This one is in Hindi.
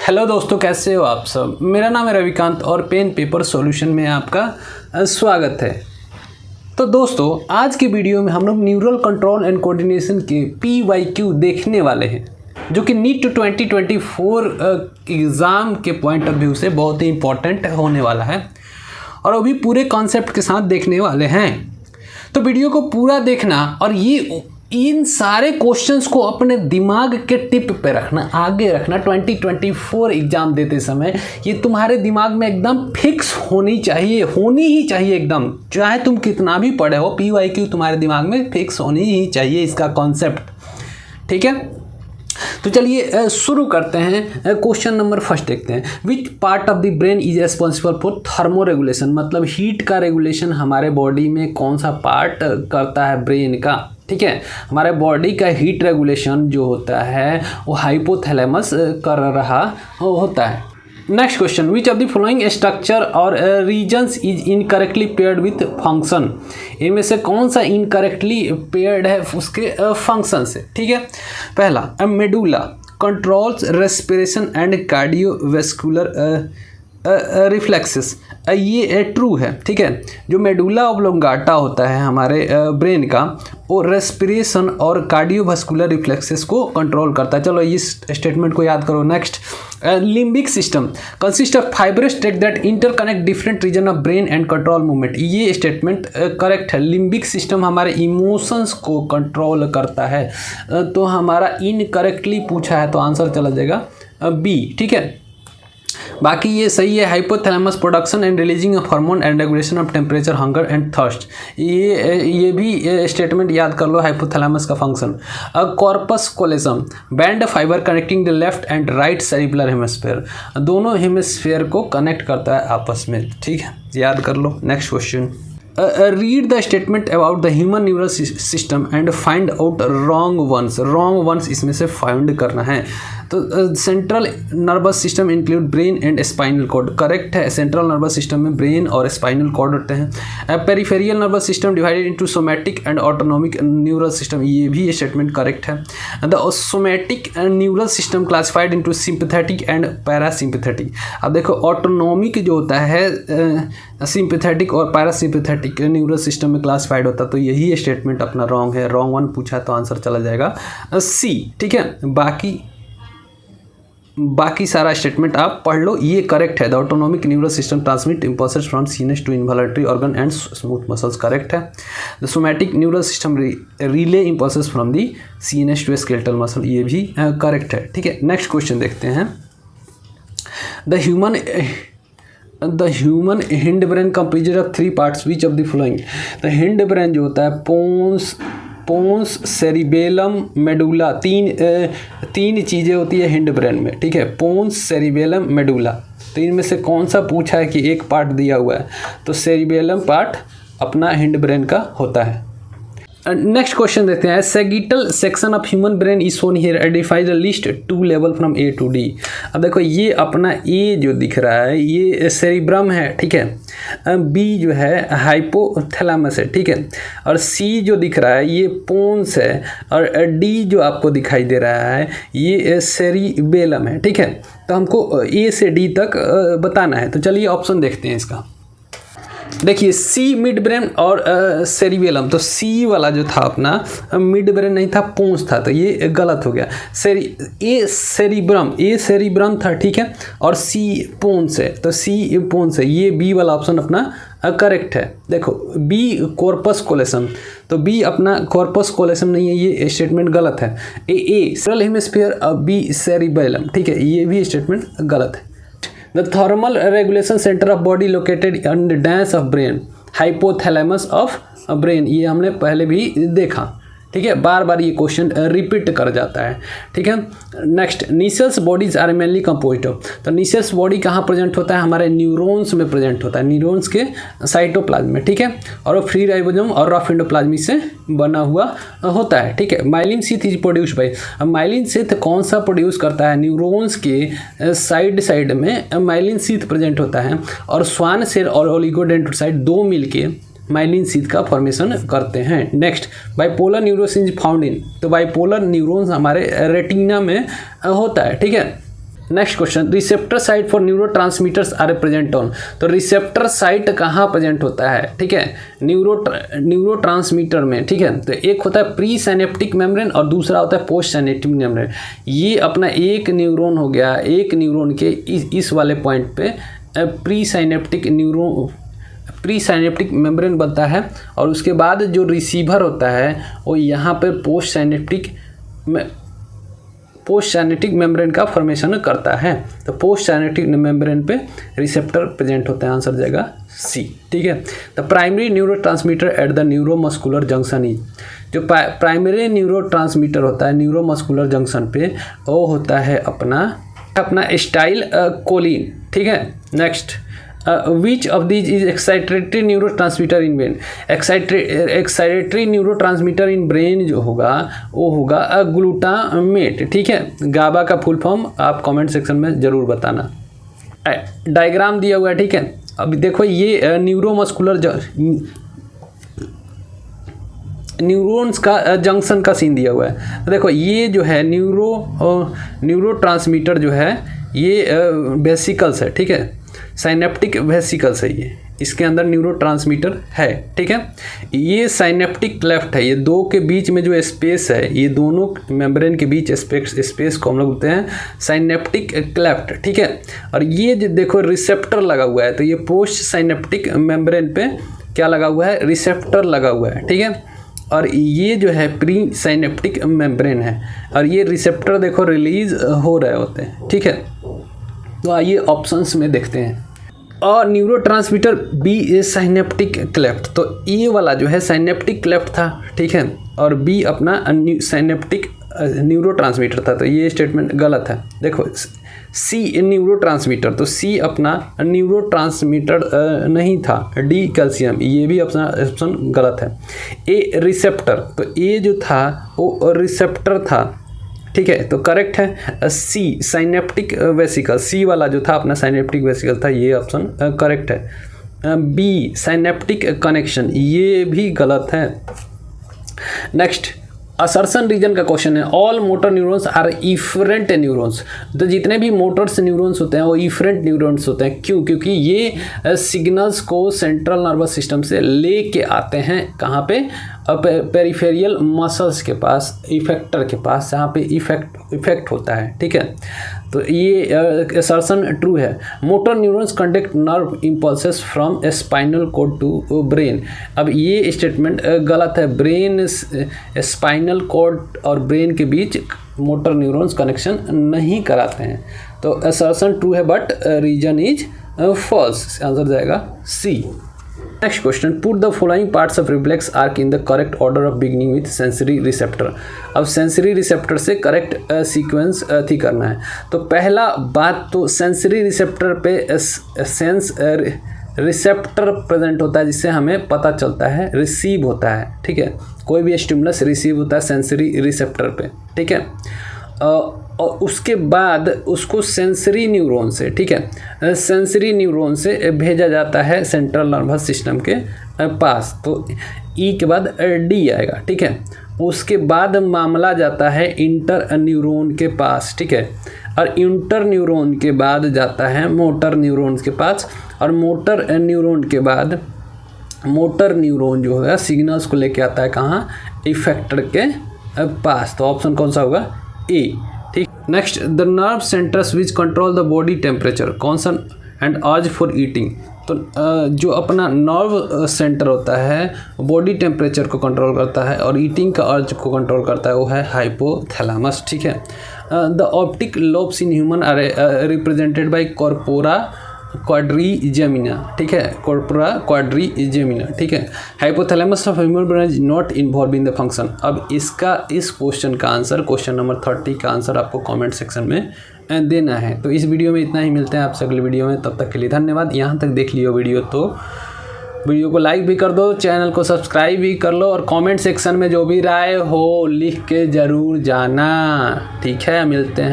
हेलो दोस्तों, कैसे हो आप सब। मेरा नाम है रविकांत और पेन पेपर सॉल्यूशन में आपका स्वागत है। तो दोस्तों, आज की वीडियो में हम लोग न्यूरल कंट्रोल एंड कोऑर्डिनेशन के PYQ देखने वाले हैं, जो कि नीट 2024 एग्ज़ाम के पॉइंट ऑफ व्यू से बहुत ही इम्पोर्टेंट होने वाला है और अभी पूरे कॉन्सेप्ट के साथ देखने वाले हैं। तो वीडियो को पूरा देखना और इन सारे क्वेश्चंस को अपने दिमाग के टिप पे रखना, आगे रखना। 2024 एग्ज़ाम देते समय ये तुम्हारे दिमाग में एकदम फिक्स होनी ही चाहिए एकदम। चाहे तुम कितना भी पढ़े हो, PYQ तुम्हारे दिमाग में फिक्स होनी ही चाहिए, इसका कॉन्सेप्ट। ठीक है, तो चलिए शुरू करते हैं। क्वेश्चन नंबर फर्स्ट देखते हैं। Which part of the brain is responsible for thermo regulation, मतलब हीट का रेगुलेशन हमारे बॉडी में कौन सा पार्ट करता है ब्रेन का। ठीक है, हमारे बॉडी का हीट रेगुलेशन जो होता है वो हाइपोथैलेमस कर रहा होता है। Next question, which of the following structure और reasons is incorrectly paired with function, इनमें से कौन सा इनकरेक्टली पेयर्ड है उसके फंक्शन से। ठीक है, पहला medulla controls respiration and cardiovascular reflexes, ये ट्रू है। ठीक है, जो मेडुला ऑब्लोंगाटा होता है हमारे ब्रेन का, वो रेस्पिरेशन और कार्डियोवास्कुलर रिफ्लेक्सेस को कंट्रोल करता है। चलो इस स्टेटमेंट को याद करो। Next, limbic system consist of fibrous tract that interconnect different region of brain and control movement, ये स्टेटमेंट करेक्ट है। लिम्बिक सिस्टम हमारे इमोशंस को कंट्रोल करता है। तो हमारा इनकरेक्टली पूछा है तो आंसर चला जाएगा बी। ठीक है, बाकी ये सही है। Hypothalamus production and releasing of hormone and regulation of temperature, hunger and thirst, ये भी स्टेटमेंट याद कर लो, हाइपोथैलेमस का function. Corpus callosum band fibre connecting the left and right cerebral hemisphere, दोनों हेमिस्फीयर को कनेक्ट करता है आपस में। ठीक है, याद कर लो। Next question, read the statement about the human neural system and find out wrong ones इसमें से फाइंड करना है। तो central nervous system include brain and spinal cord, correct है। सेंट्रल नर्वस सिस्टम में ब्रेन और स्पाइनल कॉर्ड होते हैं। Peripheral nervous system divided into somatic and autonomic neural system, ये भी स्टेटमेंट करेक्ट है। The somatic neural system classified into sympathetic and parasympathetic. अब देखो, ऑटोनॉमिक जो होता है सिंपैथेटिक और पैरासिम्पैथेटिक न्यूरल सिस्टम में क्लासिफाइड होता है, तो यही स्टेटमेंट अपना रॉन्ग है। रॉन्ग वन पूछा तो आंसर चला जाएगा सी। ठीक है, बाकी सारा स्टेटमेंट आप पढ़ लो, ये करेक्ट है। The autonomic neural system transmit impulses from CNS to involuntary organ and smooth muscles, correct है। The somatic neural system relay impulses from the CNS to skeletal muscle, ये भी करेक्ट है। ठीक है, नेक्स्ट क्वेश्चन देखते हैं। The human hindbrain comprised of 3 parts, which of the following. The hindbrain जो होता है पोन्स सेरिबेलम मेडुला, तीन चीज़ें होती है हिंड ब्रेन में। ठीक है, पोन्स सेरिबेलम मेडुला, तो इनमें से कौन सा पूछा है कि एक पार्ट दिया हुआ है, तो सेरिबेलम पार्ट अपना हिंड ब्रेन का होता है। नेक्स्ट क्वेश्चन देखते हैं। Sagittal section of human brain is shown here, identify the list 2 level from A to D। अब देखो, ये अपना A जो दिख रहा है ये सेरिब्रम है। ठीक है, B जो है हाइपोथैलेमस है। ठीक है, और C जो दिख रहा है ये पोन्स है, और D जो आपको दिखाई दे रहा है ये सेरिबेलम है। ठीक है, तो हमको A से D तक बताना है। तो चलिए ऑप्शन देखते हैं इसका। देखिए, सी मिड ब्रेन और सेरिबेलम, तो सी वाला जो था अपना मिड ब्रेन नहीं था, पोन्स था, तो ये गलत हो गया। ए सेरिब्रम था। ठीक है, और सी पोन्स है, तो सी पोन्स है, ये बी वाला ऑप्शन अपना करेक्ट है। देखो, बी कॉर्पस कोलेसम, तो बी अपना कॉर्पस कोलेसम नहीं है, ये स्टेटमेंट गलत है। ए सेंट्रल हेमिस्फीयर, बी सेरिबेलम। ठीक है, ये भी स्टेटमेंट गलत है। The thermal regulation center of body located on the dash of brain, hypothalamus of brain, ये हमने पहले भी देखा। ठीक है, बार बार ये क्वेश्चन रिपीट कर जाता है। ठीक है, next, Nissl's bodies are mainly composed of, तो नीशल्स बॉडी कहाँ प्रेजेंट होता है, हमारे न्यूरॉन्स में प्रेजेंट होता है, न्यूरॉन्स के साइटोप्लाज्म में। ठीक है, और वो फ्री राइबोसोम और रफ एंडोप्लाज्म से बना हुआ होता है। ठीक है, myelin sheath is produce by, myelin sheath कौन सा प्रोड्यूस करता है, न्यूरॉन्स के साइड में माइलिन शीथ प्रेजेंट होता है, और स्वान सेल और ओलिगोडेंड्रोसाइट दो मिलके माइलिन शीथ का फॉर्मेशन करते हैं। Next, bipolar neurosis found in, तो बाइपोलर न्यूरॉन्स हमारे रेटिना में होता है। ठीक है, next question, receptor site for neurotransmitters are present on. तो रिसेप्टर साइट कहाँ प्रेजेंट होता है, ठीक है, न्यूरोट्रांसमीटर में, ठीक है। तो एक होता है प्री साइनेप्टिक मेम्ब्रेन और दूसरा होता है पोस्ट साइनेप्टिक मेम्ब्रेन। ये अपना एक न्यूरॉन हो गया, एक न्यूरॉन के इस वाले पॉइंट पे प्री साइनेप्टिक मेम्ब्रेन बनता है और उसके बाद जो रिसीवर होता है वो यहाँ पे पोस्ट साइनेप्टिक मेम्ब्रेन का फॉर्मेशन करता है। तो पोस्ट साइनेप्टिक मेम्ब्रेन पे रिसेप्टर प्रेजेंट होता है, आंसर जाएगा सी, ठीक है। The primary neurotransmitter at the neuromuscular junction is. जो प्राइमरी न्यूरोट्रांसमीटर होता है न्यूरोमस्कुलर जंक्शन पे वो होता है अपना स्टाइल कोलिन, ठीक है। Next, which of these is excitatory neurotransmitter in brain. Excitatory neurotransmitter in brain जो होगा वो होगा ग्लूटामेट, ठीक है। गाबा का फुल फॉर्म आप कमेंट सेक्शन में ज़रूर बताना। डायग्राम दिया हुआ है, ठीक है। अभी देखो ये न्यूरोमस्कुलर न्यूरॉन्स का जंक्शन का सीन दिया हुआ है। तो देखो ये जो है न्यूरोट्रांसमीटर जो है ये वेसिकल्स है, ठीक है, साइनेप्टिक वेसिकल्स है ये, इसके अंदर न्यूरोट्रांसमीटर है, ठीक है। ये साइनेप्टिक क्लेफ्ट है, ये दो के बीच में जो स्पेस है, ये दोनों मेम्ब्रेन के बीच स्पेस को हम लोग बोलते हैं साइनेप्टिक क्लेफ्ट, ठीक है। और ये जो देखो रिसेप्टर लगा हुआ है, तो ये पोस्ट साइनेप्टिक मेम्ब्रेन पे क्या लगा हुआ है, रिसेप्टर लगा हुआ है, ठीक है। और ये जो है प्री साइनेप्टिक मेम्ब्रेन है और ये रिसेप्टर देखो रिलीज हो रहे होते हैं, ठीक है। तो आइए ऑप्शंस में देखते हैं। और न्यूरोट्रांसमीटर बी साइनेप्टिक क्लेफ्ट, तो ये वाला जो है साइनेप्टिक क्लेफ्ट था, ठीक है, और बी अपना साइनेप्टिक न्यूरोट्रांसमीटर था, तो ये स्टेटमेंट गलत है। देखो सी न्यूरोट्रांसमीटर, तो सी अपना न्यूरोट्रांसमीटर नहीं था, डी कैल्शियम, ये भी ऑप्शन गलत है। ए रिसेप्टर, तो ए जो था वो रिसेप्टर था, ठीक है, तो करेक्ट है। सी साइनेप्टिक वेसिकल, सी वाला जो था अपना साइनेप्टिक वेसिकल था, ये ऑप्शन करेक्ट है। बी साइनेप्टिक कनेक्शन, ये भी गलत है। नेक्स्ट, असर्शन रीजन का क्वेश्चन है। All motor neurons are efferent neurons. तो जितने भी मोटर्स न्यूरॉन्स होते हैं वो इफरेंट न्यूरॉन्स होते हैं। क्यों? क्योंकि ये सिग्नल्स को सेंट्रल नर्वस सिस्टम से ले के आते हैं कहाँ पे, पेरिफेरियल मसल्स के पास, इफेक्टर के पास, जहाँ पे इफेक्ट होता है, ठीक है। तो ये असर्शन ट्रू है। Motor neurons conduct nerve impulses from spinal cord to brain. अब ये स्टेटमेंट गलत है। ब्रेन, स्पाइनल कॉर्ड और ब्रेन के बीच मोटर न्यूरॉन्स कनेक्शन नहीं कराते हैं। तो असर्शन ट्रू है but reason is false, answer जाएगा C. Next question, put the following parts of reflex arc in the correct order of beginning with sensory receptor. अब सेंसरी रिसेप्टर से करेक्ट सीक्वेंस थी करना है। तो पहला बात तो सेंसरी रिसेप्टर पे सेंस रिसेप्टर प्रेजेंट होता है, जिससे हमें पता चलता है रिसीव होता है, ठीक है। कोई भी स्टिमुलस रिसीव होता है सेंसरी रिसेप्टर पे, ठीक है। और उसके बाद उसको सेंसरी न्यूरॉन से, ठीक है, सेंसरी न्यूरॉन से भेजा जाता है सेंट्रल नर्वस सिस्टम के पास। तो ई के बाद डी आएगा, ठीक है। उसके बाद मामला जाता है इंटर न्यूरॉन के पास, ठीक है, और इंटर न्यूरॉन के बाद जाता है मोटर न्यूरॉन्स के पास, और मोटर न्यूरॉन के बाद मोटर न्यूरॉन जो है सिग्नल्स को लेके आता है कहाँ, इफेक्टर के पास। तो ऑप्शन कौन सा होगा, ए, ठीक। Next, the nerve centres which control the body temperature कॉन्सन and urge for eating. तो जो अपना नर्व सेंटर होता है बॉडी टेम्परेचर को कंट्रोल करता है और ईटिंग का अर्ज को कंट्रोल करता है, वो है हाइपोथैलेमस, ठीक है। The optic lobes in human are represented by corpora quadrigemina, ठीक है, कॉर्पोरा क्वाड्रिजेमिना, ठीक है। Hypothalamus of human brain is not involve in the function. अब इसका, इस क्वेश्चन का आंसर, क्वेश्चन नंबर 30 का आंसर आपको कमेंट सेक्शन में देना है। तो इस वीडियो में इतना ही, मिलते हैं आपसे अगले वीडियो में, तब तक के लिए धन्यवाद। यहाँ तक देख लियो वीडियो तो वीडियो को लाइक भी कर दो, चैनल को सब्सक्राइब भी कर लो, और कमेंट सेक्शन में जो भी राय हो लिख के ज़रूर जाना, ठीक है। मिलते हैं।